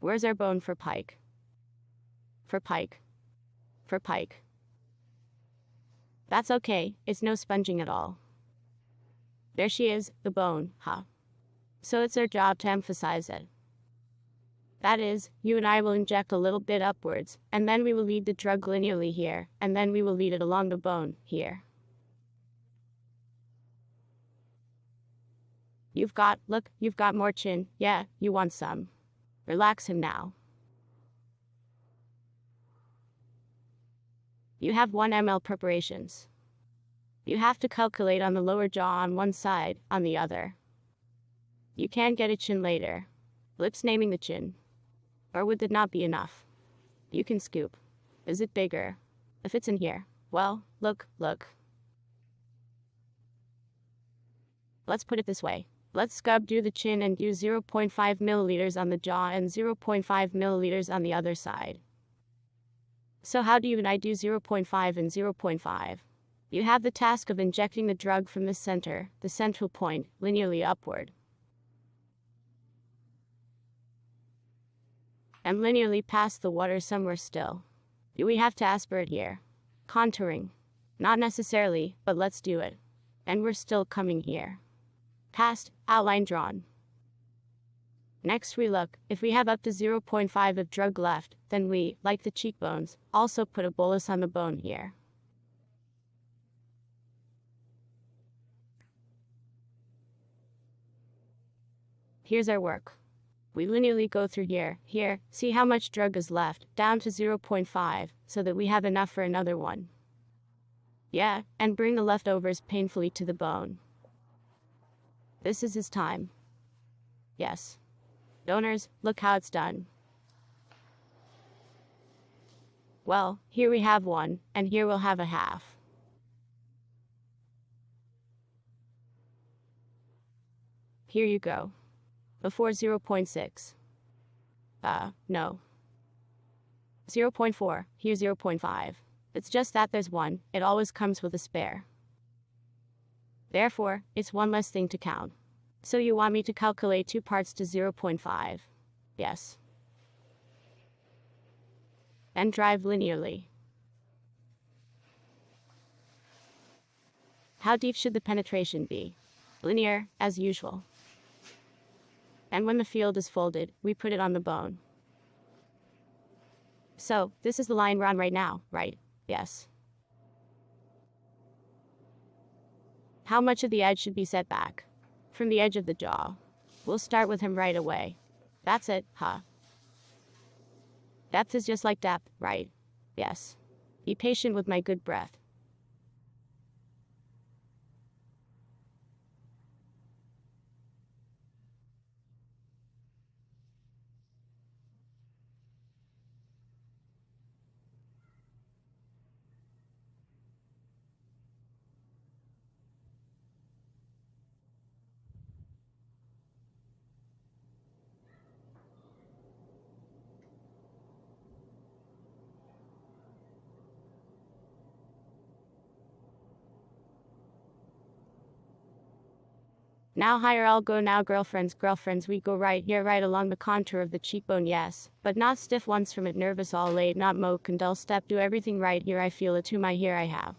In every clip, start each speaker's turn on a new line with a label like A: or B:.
A: Where's our bone for pike? For pike. For pike. That's okay, it's no sponging at all. There she is, the bone, huh? So it's our job to emphasize it. That is, you and I will inject a little bit upwards, and then we will lead the drug linearly here, and then we will lead it along the bone, here. You've got more chin, yeah, you want some. Relax him now. You have 1 ml preparations. You have to calculate on the lower jaw on one side, on the other. You can get a chin later. Lips naming the chin. Or would that not be enough? You can scoop. Is it bigger? If it's in here, well, look. Let's put it this way. Let's scrub do the chin and do 0.5 milliliters on the jaw and 0.5 milliliters on the other side. So how do you and I do 0.5 and 0.5? You have the task of injecting the drug from the center, the central point, linearly upward. And linearly past the water somewhere still. Do we have to aspirate here? Contouring. Not necessarily, but let's do it. And we're still coming here. Past, outline drawn. Next we look, if we have up to 0.5 of drug left, then we, like the cheekbones, also put a bolus on the bone here. Here's our work. We linearly go through here, see how much drug is left, down to 0.5, so that we have enough for another one. Yeah, and bring the leftovers painfully to the bone. This is his time. Yes. Donors, look how it's done. Well, here we have one, and here we'll have a half. Here you go. Before 0.6. No. 0.4, here 0.5. It's just that there's one, it always comes with a spare. Therefore, it's one less thing to count. So you want me to calculate 2 parts to 0.5? Yes. And drive linearly. How deep should the penetration be? Linear, as usual. And when the field is folded, we put it on the bone. So, this is the line we're on right now, right? Yes. How much of the edge should be set back? From the edge of the jaw. We'll start with him right away. That's it, huh? Depth is just like depth, right? Yes. Be patient with my good breath. Now higher I'll go now girlfriends, we go right here right along the contour of the cheekbone, yes. But not stiff once from it, nervous all late, not moke and dull step, do everything right here, I feel it to my here I have.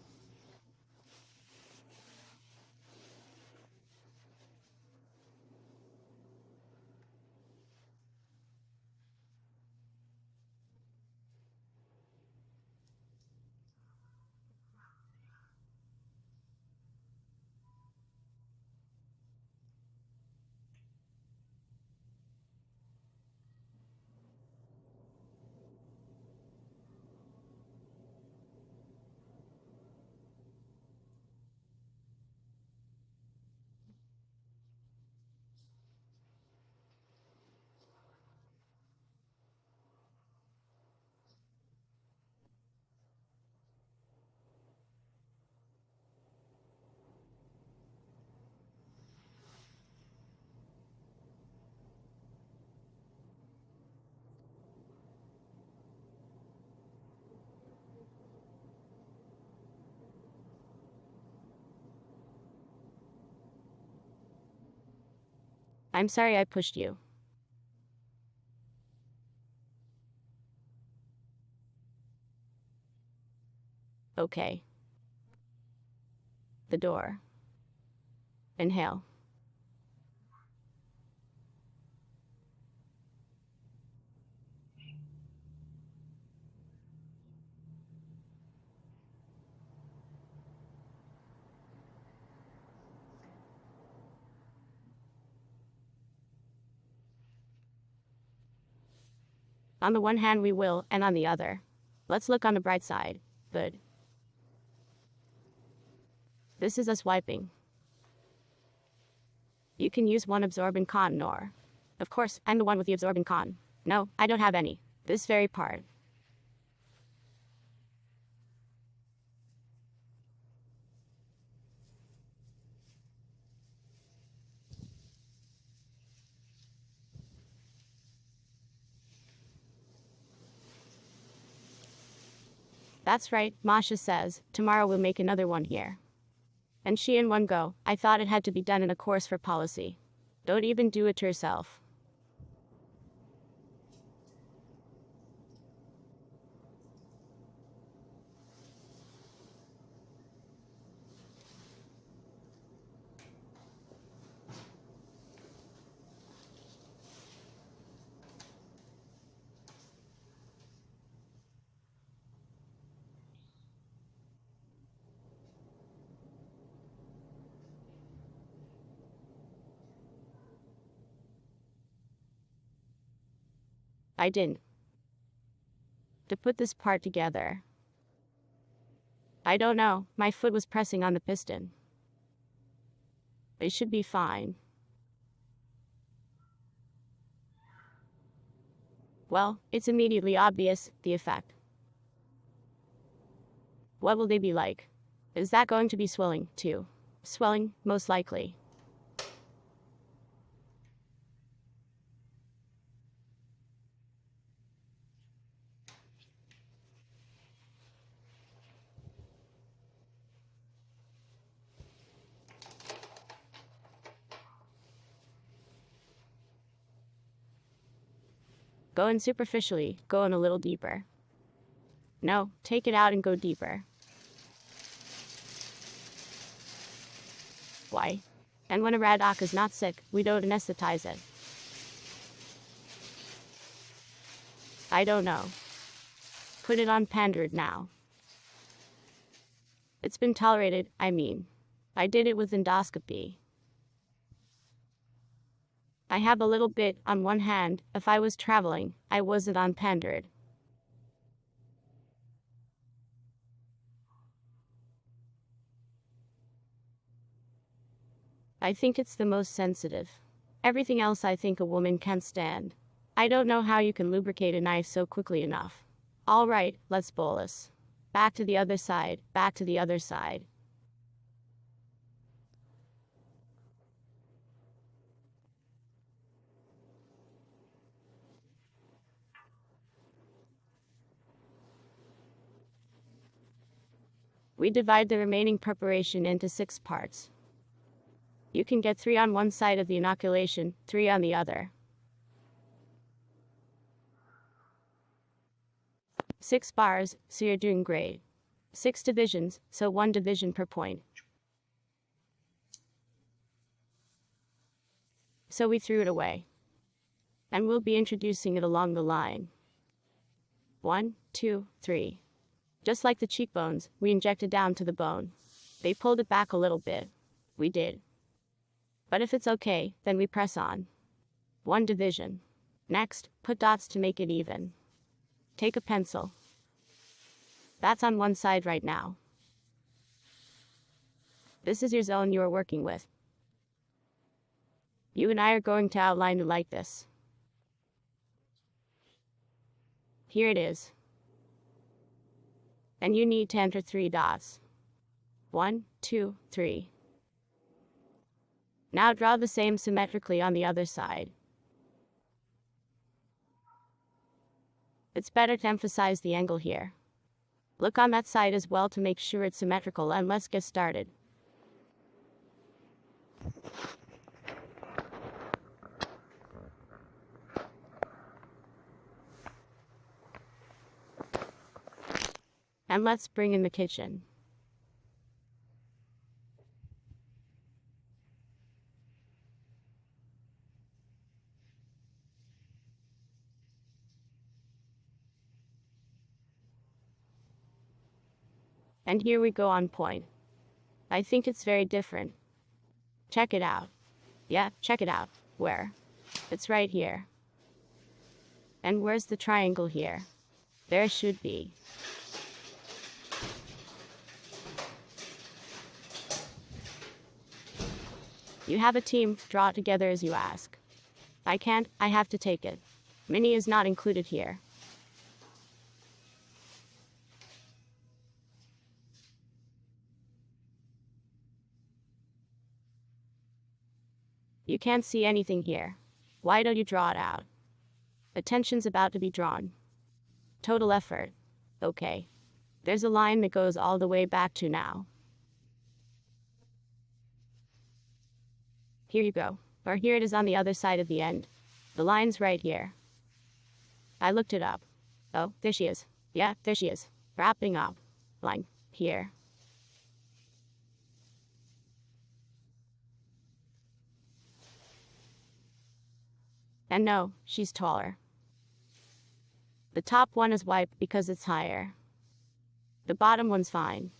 A: I'm sorry I pushed you. Okay. The door. Inhale. On the one hand we will, and on the other. Let's look on the bright side. Good. This is us wiping. You can use one absorbent cotton or... Of course, I'm the one with the absorbent cotton. No, I don't have any. This very part. That's right, Masha says, tomorrow we'll make another one here. And she in one go. I thought it had to be done in a course for policy. Don't even do it yourself. I didn't. To put this part together. I don't know, my foot was pressing on the piston. It should be fine. Well, it's immediately obvious, the effect. What will they be like? Is that going to be swelling, too? Swelling, most likely. Go in superficially, go in a little deeper. No, take it out and go deeper. Why? And when a radoc is not sick, we don't anesthetize it. I don't know. Put it on Pandred now. It's been tolerated, I mean. I did it with endoscopy. I have a little bit on one hand. If I was traveling, I wasn't on Pandred. I think it's the most sensitive. Everything else I think a woman can't stand. I don't know how you can lubricate a knife so quickly enough. All right, let's bolus. Back to the other side, back to the other side. We divide the remaining preparation into 6 parts. You can get 3 on one side of the inoculation, 3 on the other. 6 bars, so you're doing great. 6 divisions, so 1 division per point. So we threw it away. And we'll be introducing it along the line. 1, 2, 3. Just like the cheekbones, we injected down to the bone. They pulled it back a little bit. We did. But if it's okay, then we press on. 1 division. Next, put dots to make it even. Take a pencil. That's on one side right now. This is your zone you are working with. You and I are going to outline it like this. Here it is. And you need to enter 3 dots. 1, 2, 3. Now draw the same symmetrically on the other side. It's better to emphasize the angle here. Look on that side as well to make sure it's symmetrical, and let's get started. And let's bring in the kitchen. And here we go on point. I think it's very different. Check it out. Yeah, check it out. Where? It's right here. And where's the triangle here? There should be. You have a team, draw it together as you ask. I can't, I have to take it. Minnie is not included here. You can't see anything here. Why don't you draw it out? Attention's about to be drawn. Total effort. Okay. There's a line that goes all the way back to now. Here you go. Or here it is on the other side of the end. The line's right here. I looked it up. Oh, there she is. Yeah, there she is. Wrapping up. Line. Here. And no, she's taller. The top one is wiped because it's higher. The bottom one's fine.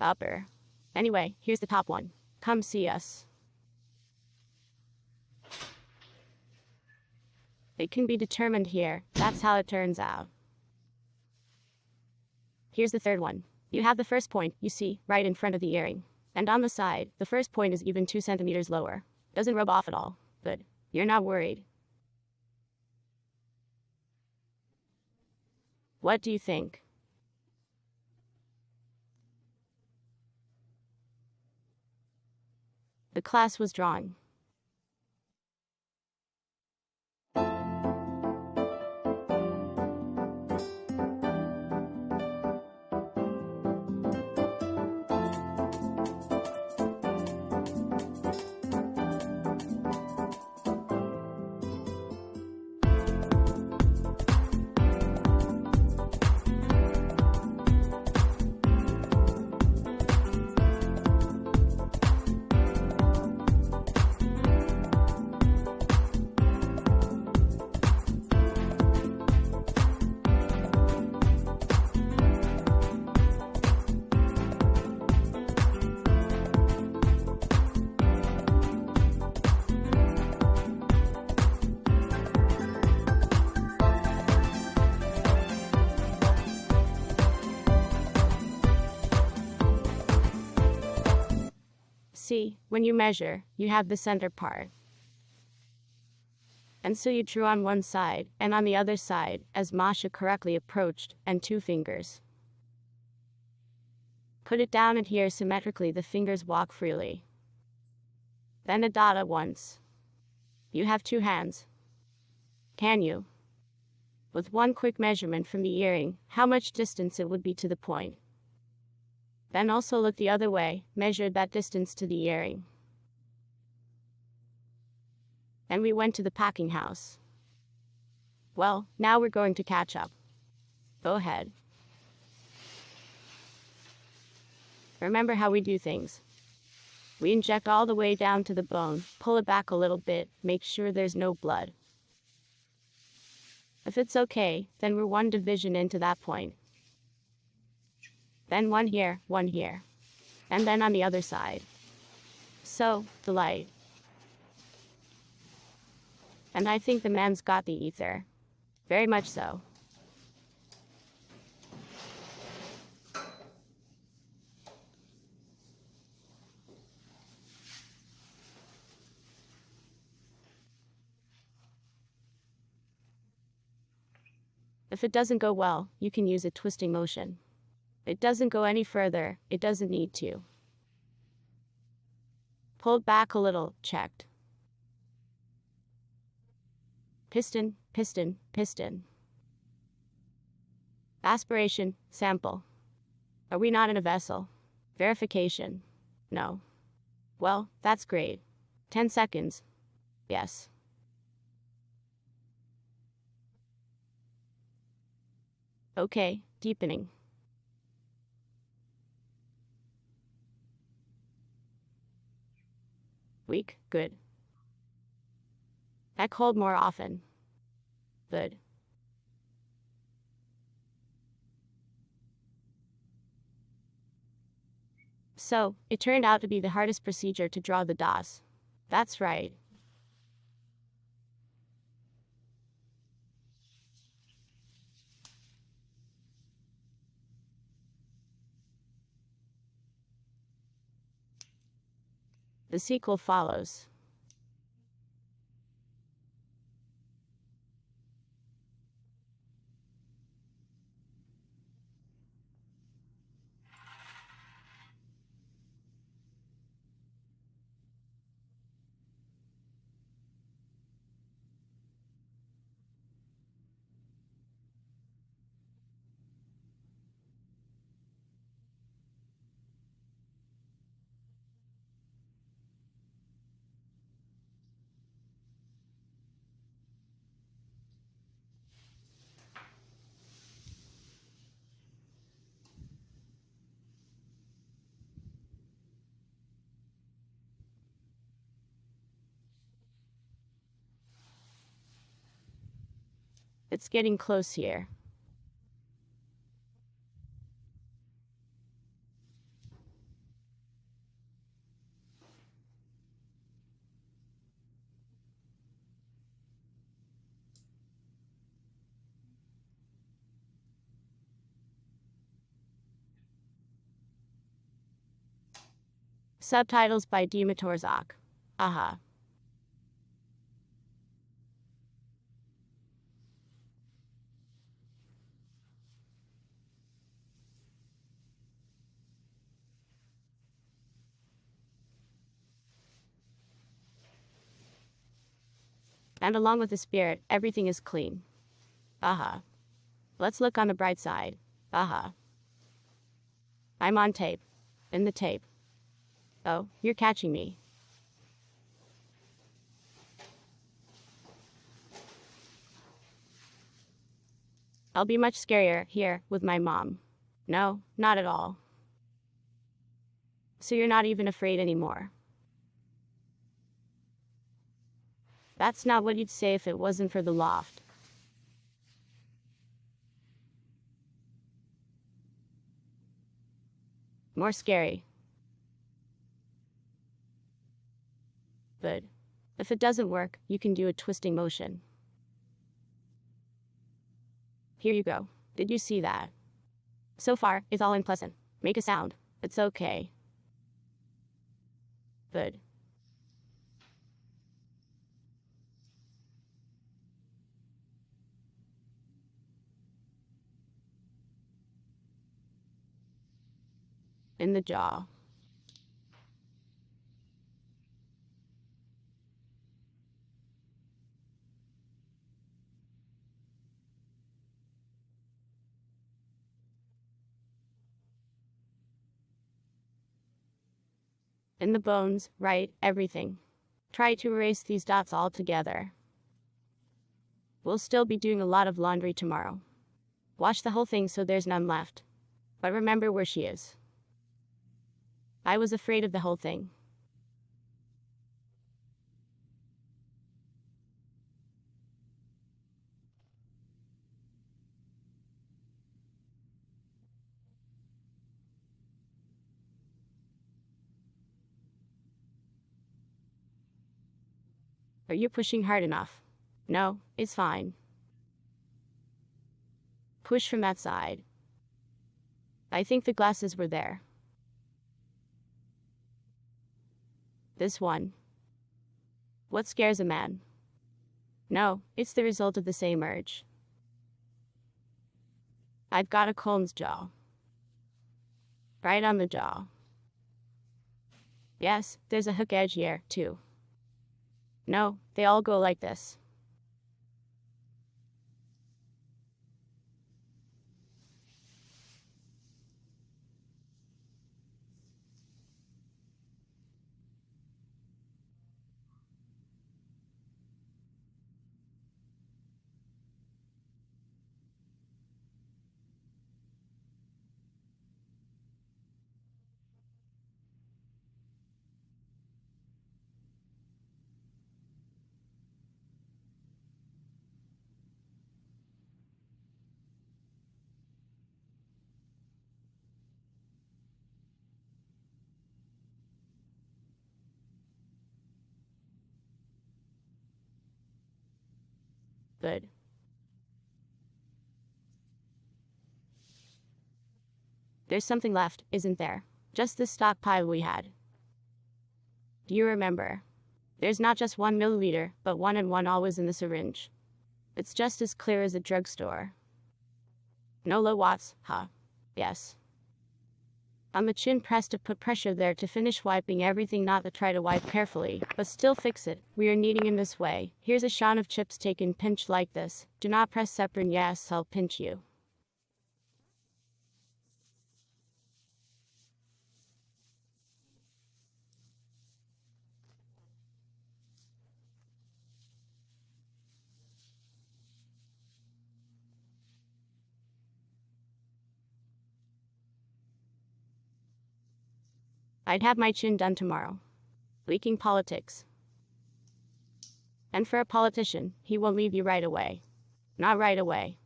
A: Upper. Anyway, here's the top one. Come see us. It can be determined here. That's how it turns out. Here's the third one. You have the first point, you see, right in front of the earring. And on the side, the first point is even 2 centimeters lower. Doesn't rub off at all. Good. You're not worried. What do you think? The class was drawing. See, when you measure, you have the center part. And so you drew on one side, and on the other side, as Masha correctly approached, and 2 fingers. Put it down and here symmetrically the fingers walk freely. Then a dot at once. You have 2 hands. Can you? With one quick measurement from the earring, how much distance it would be to the point. Then also look the other way, measured that distance to the earring. And we went to the packing house. Well, now we're going to catch up. Go ahead. Remember how we do things. We inject all the way down to the bone, pull it back a little bit, make sure there's no blood. If it's okay, then we're 1 division into that point. Then 1 here, 1 here. And then on the other side. So, the light. And I think the man's got the ether. Very much so. If it doesn't go well, you can use a twisting motion. It doesn't go any further, it doesn't need to. Pulled back a little, checked. Piston, piston, piston. Aspiration, sample. Are we not in a vessel? Verification. No. Well, that's great. 10 seconds. Yes. Okay, deepening. Weak. Good. I cold more often. Good. So, it turned out to be the hardest procedure to draw the DOS. That's right. The sequel follows. It's getting close here. Subtitles by Dmitorzak. Aha. And along with the spirit, everything is clean. Aha. Let's look on the bright side. Aha. I'm on tape. In the tape. Oh, you're catching me. I'll be much scarier here with my mom. No, not at all. So you're not even afraid anymore. That's not what you'd say if it wasn't for the loft. More scary. Good. If it doesn't work, you can do a twisting motion. Here you go. Did you see that? So far, it's all unpleasant. Make a sound. It's okay. Good. In the jaw. In the bones, right, everything. Try to erase these dots all together. We'll still be doing a lot of laundry tomorrow. Wash the whole thing so there's none left. But remember where she is. I was afraid of the whole thing. Are you pushing hard enough? No, it's fine. Push from that side. I think the glasses were there. This one. What scares a man? No, it's the result of the same urge. I've got a Combs jaw. Right on the jaw. Yes, there's a hook edge here, too. No, they all go like this. Good. There's something left, isn't there? Just the stockpile we had. Do you remember? There's not just 1 milliliter, but 1 and 1 always in the syringe. It's just as clear as a drugstore. No low watts, huh? Yes. On the chin press to put pressure there to finish wiping everything, not to try to wipe carefully, but still fix it. We are kneading in this way. Here's a shot of chips taken pinch like this. Do not press separate. Yes, I'll pinch you. I'd have my chin done tomorrow. Leaking politics. And for a politician, he won't leave you right away. Not right away.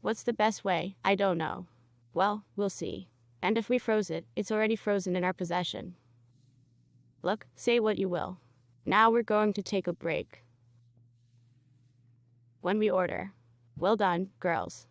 A: What's the best way? I don't know. Well, we'll see. And if we froze it, it's already frozen in our possession. Look, say what you will. Now we're going to take a break. When we order. Well done, girls.